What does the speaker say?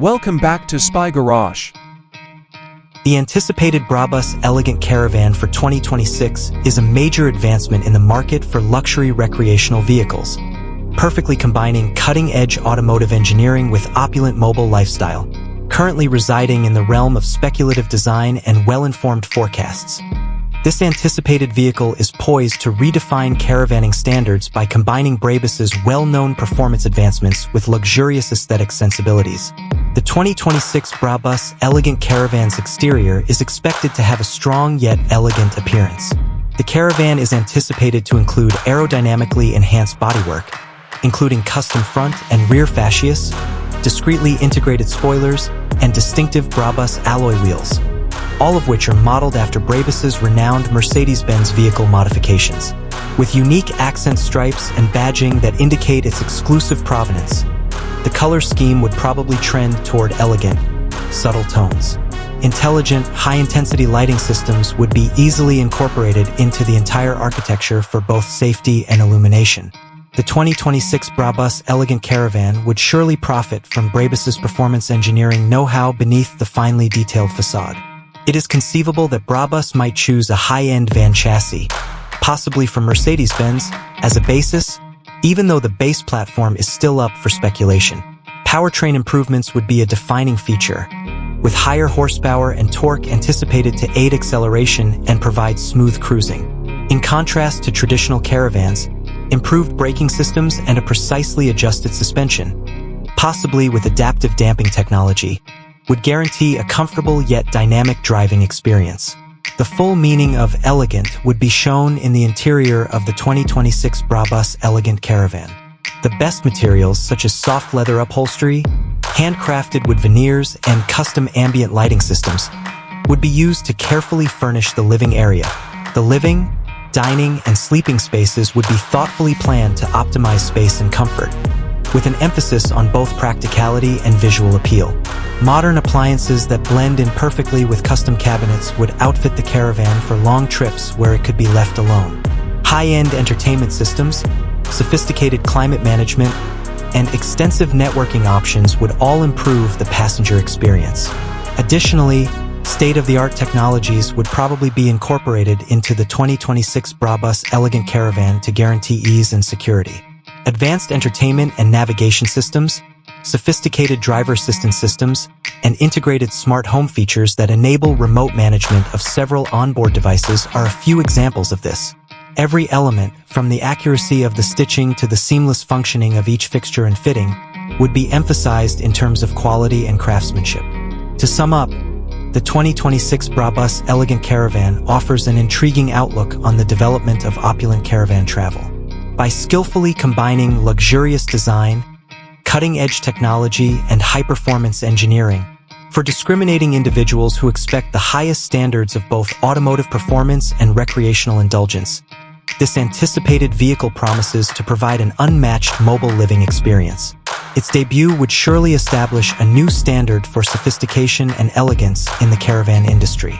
Welcome back to Spy Garage. The anticipated Brabus Elegant Caravan for 2026 is a major advancement in the market for luxury recreational vehicles, perfectly combining cutting-edge automotive engineering with opulent mobile lifestyle, currently residing in the realm of speculative design and well-informed forecasts. This anticipated vehicle is poised to redefine caravanning standards by combining Brabus's well-known performance advancements with luxurious aesthetic sensibilities. The 2026 Brabus Elegant Caravan's exterior is expected to have a strong yet elegant appearance. The Caravan is anticipated to include aerodynamically enhanced bodywork, including custom front and rear fascias, discreetly integrated spoilers, and distinctive Brabus alloy wheels, all of which are modeled after Brabus's renowned Mercedes-Benz vehicle modifications. With unique accent stripes and badging that indicate its exclusive provenance, the color scheme would probably trend toward elegant, subtle tones. Intelligent, high-intensity lighting systems would be easily incorporated into the entire architecture for both safety and illumination. The 2026 Brabus Elegant Caravan would surely profit from Brabus's performance engineering know-how beneath the finely detailed facade. It is conceivable that Brabus might choose a high-end van chassis, possibly from Mercedes-Benz, as a basis, even though the base platform is still up for speculation. Powertrain improvements would be a defining feature, with higher horsepower and torque anticipated to aid acceleration and provide smooth cruising. In contrast to traditional caravans, improved braking systems and a precisely adjusted suspension, possibly with adaptive damping technology, would guarantee a comfortable yet dynamic driving experience. The full meaning of elegant would be shown in the interior of the 2026 Brabus Elegant Caravan. The best materials, such as soft leather upholstery, handcrafted wood veneers, and custom ambient lighting systems, would be used to carefully furnish the living area. The living, dining, and sleeping spaces would be thoughtfully planned to optimize space and comfort, with an emphasis on both practicality and visual appeal. Modern appliances that blend in perfectly with custom cabinets would outfit the Caravan for long trips where it could be left alone. High-end entertainment systems, sophisticated climate management, and extensive networking options would all improve the passenger experience. Additionally, state-of-the-art technologies would probably be incorporated into the 2026 Brabus Elegant Caravan to guarantee ease and security. Advanced entertainment and navigation systems, sophisticated driver assistance systems, and integrated smart home features that enable remote management of several onboard devices are a few examples of this. Every element, from the accuracy of the stitching to the seamless functioning of each fixture and fitting, would be emphasized in terms of quality and craftsmanship. To sum up, the 2026 Brabus Elegant Caravan offers an intriguing outlook on the development of opulent caravan travel. By skillfully combining luxurious design, cutting-edge technology, and high-performance engineering, for discriminating individuals who expect the highest standards of both automotive performance and recreational indulgence, this anticipated vehicle promises to provide an unmatched mobile living experience. Its debut would surely establish a new standard for sophistication and elegance in the caravan industry.